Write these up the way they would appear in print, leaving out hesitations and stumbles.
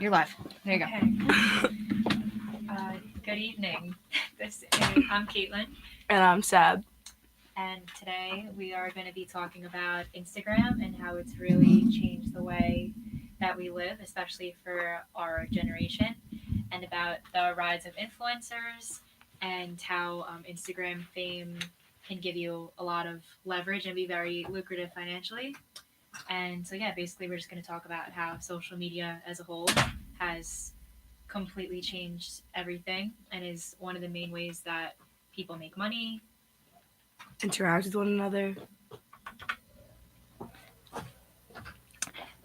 You're live. There you go. Okay. Good evening. I'm Caitlin, And I'm Sab. and today we are going to be talking about Instagram and how it's really changed the way that we live, especially for our generation, and about the rise of influencers and how Instagram fame can give you a lot of leverage and be very lucrative financially. And so, yeah, basically, we're just going to talk about how social media as a whole has completely changed everything and is one of the main ways that people make money. Interact with one another.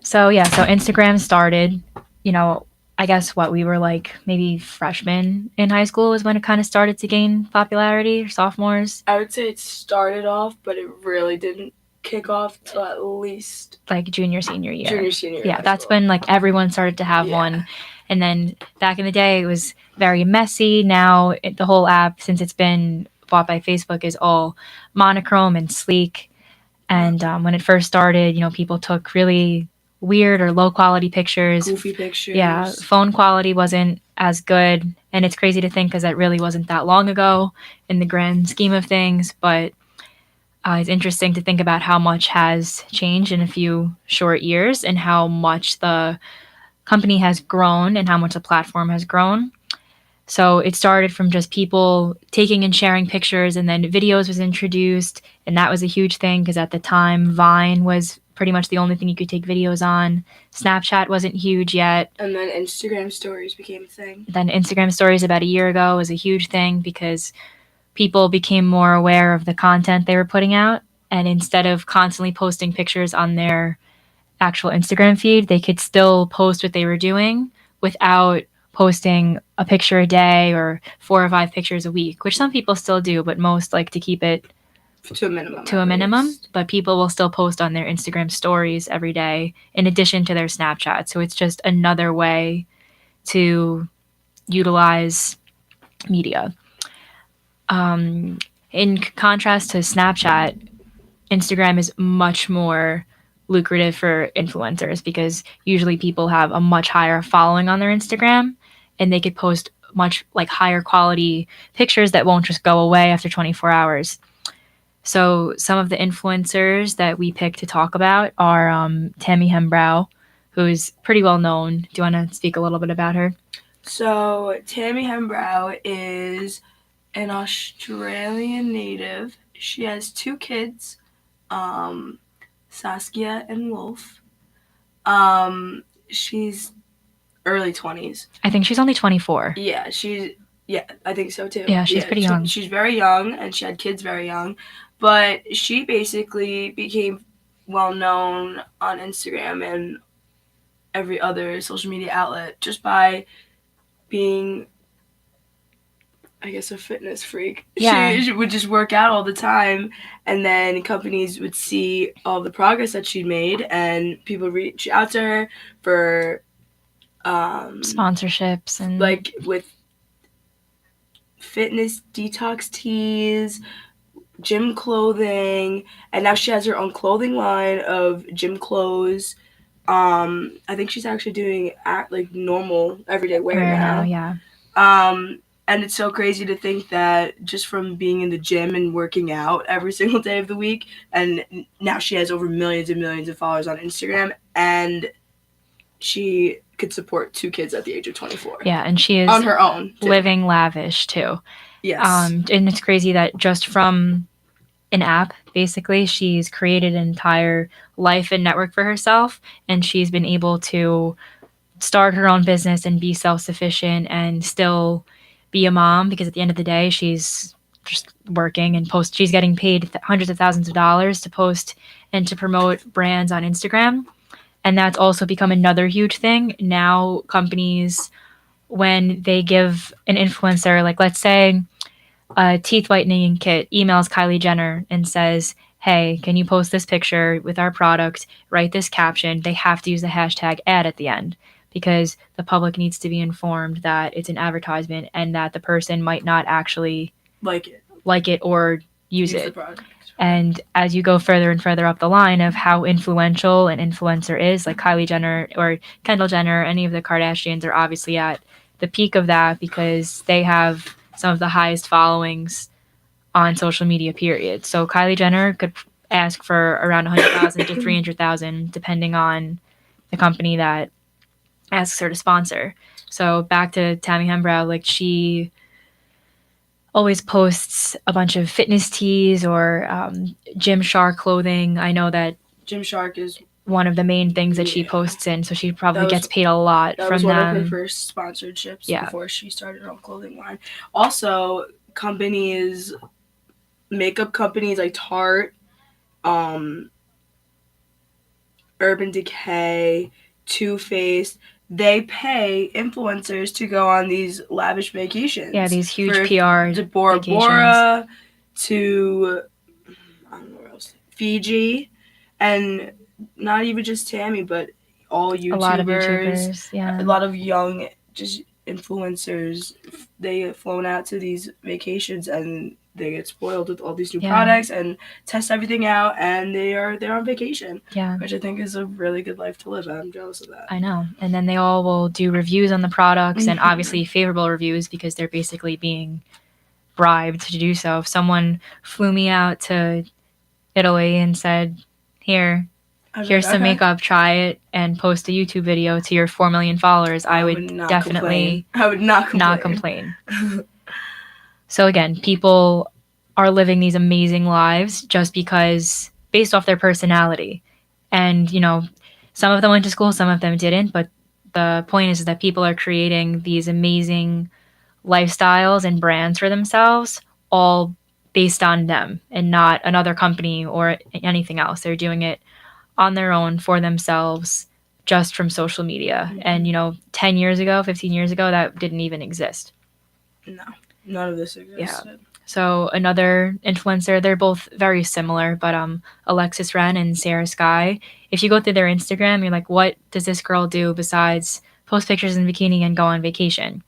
So Instagram started, I guess what we were like maybe freshmen in high school was when it kind of started to gain popularity, or sophomores. I would say it started off, but it really didn't kick off till at least like junior, senior year. Junior. Yeah, that's when like everyone started to have one. And then back in the day, it was very messy. Now the whole app, since it's been bought by Facebook, is all monochrome and sleek. And when it first started, people took really weird or low quality pictures. Goofy pictures. Yeah, phone quality wasn't as good. And it's crazy to think because that really wasn't that long ago in the grand scheme of things. But it's interesting to think about how much has changed in a few short years and how much the company has grown and how much the platform has grown. So it started from just people taking and sharing pictures, and then videos was introduced, and that was a huge thing because at the time Vine was pretty much the only thing you could take videos on. Snapchat wasn't huge yet. And then Instagram stories became a thing. Then Instagram stories about a year ago was a huge thing because people became more aware of the content they were putting out, and instead of constantly posting pictures on their actual Instagram feed, they could still post what they were doing without posting a picture a day or 4 or 5 pictures a week, which some people still do, but most like to keep it to a minimum. But people will still post on their Instagram stories every day in addition to their Snapchat. So it's just another way to utilize media. In contrast to Snapchat, Instagram is much more lucrative for influencers because usually people have a much higher following on their Instagram and they could post much like higher quality pictures that won't just go away after 24 hours. So some of the influencers that we picked to talk about are Tami Hembrow, who is pretty well known. Do you want to speak a little bit about her? So Tami Hembrow is an Australian native. She has 2 kids, Saskia and Wolf. She's early 20s. I think she's only 24. Yeah, I think so too. Yeah, she's pretty young. She's very young, and she had kids very young. But she basically became well known on Instagram and every other social media outlet just by being, I guess, a fitness freak. Yeah. She would just work out all the time, and then companies would see all the progress that she made, and people reach out to her for sponsorships and like with fitness detox teas, gym clothing, and now she has her own clothing line of gym clothes. I think she's actually doing like normal everyday wear now. Yeah. And it's so crazy to think that just from being in the gym and working out every single day of the week, and now she has over millions and millions of followers on Instagram, and she could support 2 kids at the age of 24. Yeah, and she is on her own too. Living lavish too. Yes. And it's crazy that just from an app, basically, she's created an entire life and network for herself, and she's been able to start her own business and be self-sufficient and still be a mom because at the end of the day, she's just working and she's getting paid hundreds of thousands of dollars to post and to promote brands on Instagram. And that's also become another huge thing. Now companies, when they give an influencer, like let's say a teeth whitening kit, emails Kylie Jenner and says, hey, can you post this picture with our product, write this caption, they have to use the hashtag ad at the end because the public needs to be informed that it's an advertisement and that the person might not actually like it or use it. The product. And as you go further and further up the line of how influential an influencer is, like Kylie Jenner or Kendall Jenner, any of the Kardashians are obviously at the peak of that because they have some of the highest followings on social media, period. So Kylie Jenner could ask for around 100,000 to 300,000, depending on the company that asks her to sponsor. So back to Tami Hembrow, like she always posts a bunch of fitness tees or Gymshark clothing. I know that Gymshark is one of the main things that she posts in, so she probably gets paid a lot that from was one them. of her first sponsorships before she started her own clothing line. Also, companies, makeup companies like Tarte, Urban Decay, Too Faced, they pay influencers to go on these lavish vacations. Yeah, these huge PR to Bora vacations. Bora, to I don't know where else, Fiji, and not even just Tammy, but all YouTubers, a lot of YouTubers, yeah, a lot of young just influencers. They get flown out to these vacations and they get spoiled with all these new products and test everything out, and they're on vacation. Yeah, which I think is a really good life to live. I'm jealous of that. I know. And then they all will do reviews on the products and obviously favorable reviews because they're basically being bribed to do so. If someone flew me out to Italy and said, here's some makeup, try it, and post a YouTube video to your 4 million followers, I would definitely not complain. So again, people are living these amazing lives just because based off their personality. And, you know, some of them went to school, some of them didn't, but the point is that people are creating these amazing lifestyles and brands for themselves, all based on them and not another company or anything else. They're doing it on their own for themselves just from social media. And, you know, 10 years ago, 15 years ago, that didn't even exist. No, none of this existed. Yeah. So another influencer, they're both very similar, but Alexis Ren and Sarah Sky. If you go through their Instagram, you're like, what does this girl do besides post pictures in bikini and go on vacation?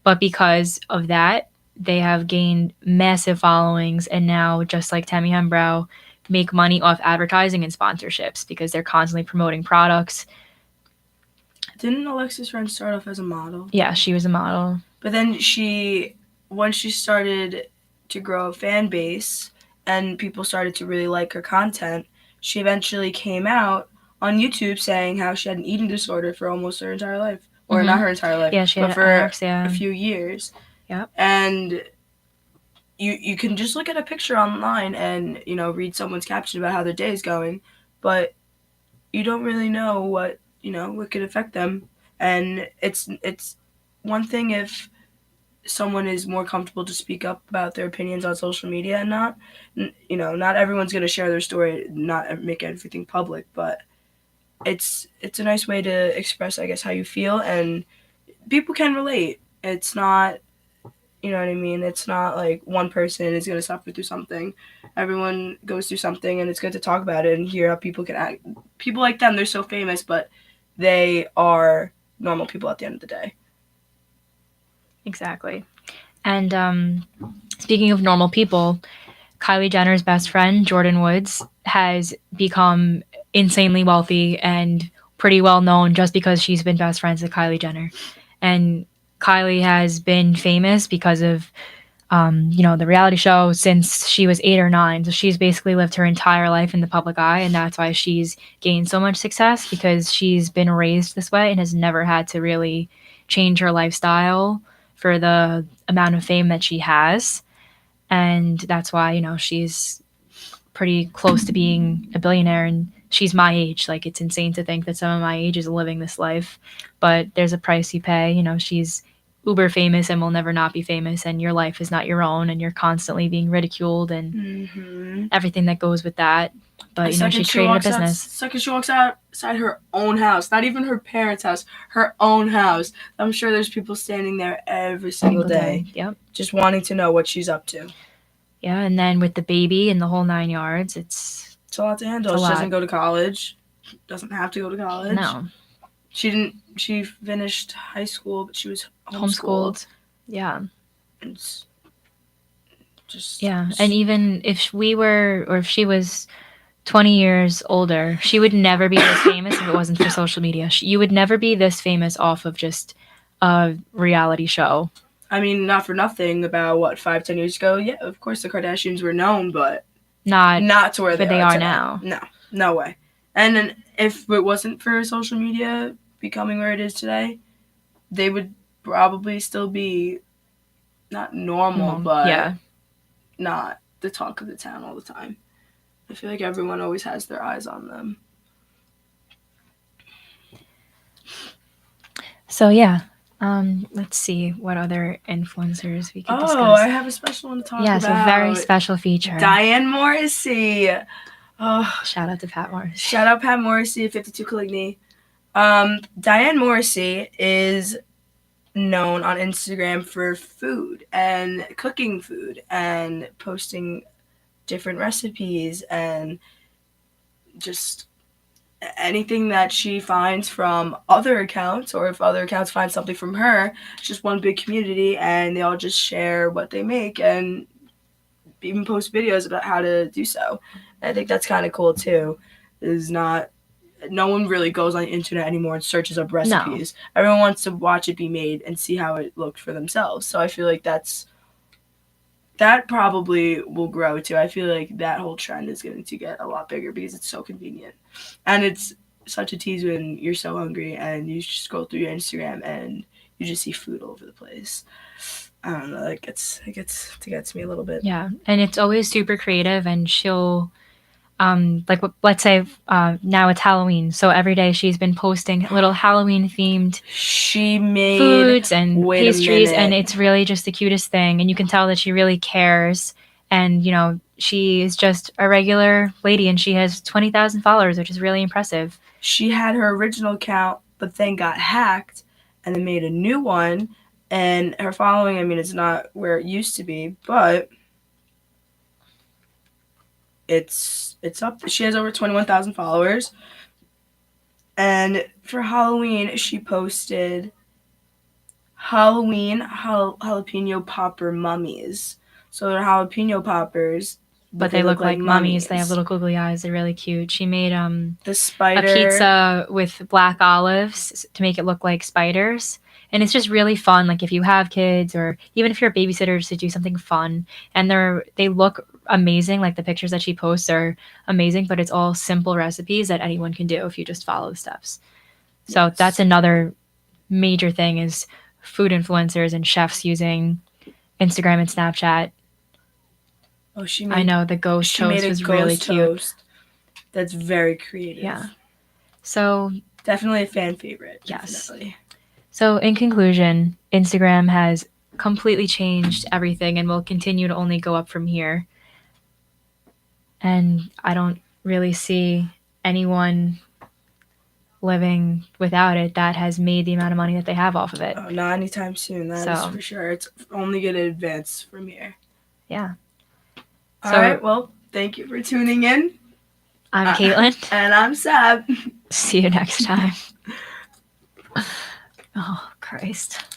But because of that, they have gained massive followings and now, just like Tami Hembrow, make money off advertising and sponsorships because they're constantly promoting products. Didn't Alexis Ren start off as a model? Yeah, she was a model. But then once she started to grow a fan base and people started to really like her content, she eventually came out on YouTube saying how she had an eating disorder for almost her entire life. Or not her entire life, yeah, she but had for anorexia. A few years. Yep. And you can just look at a picture online and, you know, read someone's caption about how their day is going, but you don't really know what could affect them. And it's one thing if someone is more comfortable to speak up about their opinions on social media and not, you know, not everyone's going to share their story, not make everything public, but it's a nice way to express, I guess, how you feel, and people can relate. It's not, you know what I mean? It's not like one person is going to suffer through something. Everyone goes through something, and it's good to talk about it and hear how people can act. People like them, they're so famous, but they are normal people at the end of the day. Exactly. And speaking of normal people, Kylie Jenner's best friend, Jordan Woods, has become insanely wealthy and pretty well known just because she's been best friends with Kylie Jenner. And Kylie has been famous because of, you know, the reality show since she was 8 or 9. So she's basically lived her entire life in the public eye. And that's why she's gained so much success, because she's been raised this way and has never had to really change her lifestyle for the amount of fame that she has. And that's why, you know, she's pretty close to being a billionaire, and she's my age. Like, it's insane to think that someone my age is living this life, but there's a price you pay. You know, she's uber famous and will never not be famous, and your life is not your own, and you're constantly being ridiculed and everything that goes with that. But, you know, she created a business. Second she walks outside her own house, not even her parents' house, her own house. I'm sure there's people standing there every single day. Yep. Just wanting to know what she's up to. Yeah, and then with the baby and the whole 9 yards, it's a lot to handle. She doesn't go to college. Doesn't have to go to college. No. She finished high school, but she was homeschooled. Yeah. And Yeah, and even if we were, or if she was 20 years older, she would never be this famous if it wasn't for social media. You would never be this famous off of just a reality show. I mean, not for nothing, about, 5-10 years ago, yeah, of course the Kardashians were known, but not to where they are today. Now. No way. And then if it wasn't for social media becoming where it is today, they would probably still be not normal, but not the talk of the town all the time. I feel like everyone always has their eyes on them. So yeah, let's see what other influencers we could discuss. Oh, I have a special one to talk about. Yes, a very special feature. Diane Morrissey. Oh, shout out to Pat Morrissey. Shout out Pat Morrissey, 52 Coligny. Diane Morrissey is known on Instagram for food and cooking food and posting different recipes and just anything that she finds from other accounts, or if other accounts find something from her. It's just one big community, and they all just share what they make and even post videos about how to do so. And I think that's kind of cool too. No one really goes on the internet anymore and searches up recipes. No. Everyone wants to watch it be made and see how it looked for themselves. So I feel like that probably will grow too. I feel like that whole trend is going to get a lot bigger because it's so convenient. And it's such a tease when you're so hungry and you just scroll through your Instagram and you just see food all over the place. I don't know, it gets to me a little bit. Yeah, and it's always super creative, and she'll let's say now it's Halloween, so every day she's been posting little Halloween themed foods and pastries, and it's really just the cutest thing, and you can tell that she really cares. And she is just a regular lady, and she has 20,000 followers, which is really impressive. She had her original account, but then got hacked and then made a new one, and her following, I mean, it's not where it used to be, but it's up. She has over 21,000 followers. And for Halloween, she posted Halloween jalapeno popper mummies. So they're jalapeno poppers, but they look like mummies. They have little googly eyes. They're really cute. She made the spider, a pizza with black olives to make it look like spiders. And it's just really fun, like if you have kids or even if you're a babysitter, just to do something fun. And they look amazing. Like the pictures that she posts are amazing, but it's all simple recipes that anyone can do if you just follow the steps. So that's another major thing is food influencers and chefs using Instagram and Snapchat. Oh, I know the ghost toast was really cute. That's very creative. Yeah. So definitely a fan favorite. Yes. Definitely. So in conclusion, Instagram has completely changed everything and will continue to only go up from here. And I don't really see anyone living without it that has made the amount of money that they have off of it. Oh, not anytime soon. That is for sure. It's only going to advance from here. Yeah. All right. Well, thank you for tuning in. I'm Caitlin. And I'm Sab. See you next time. Oh, Christ.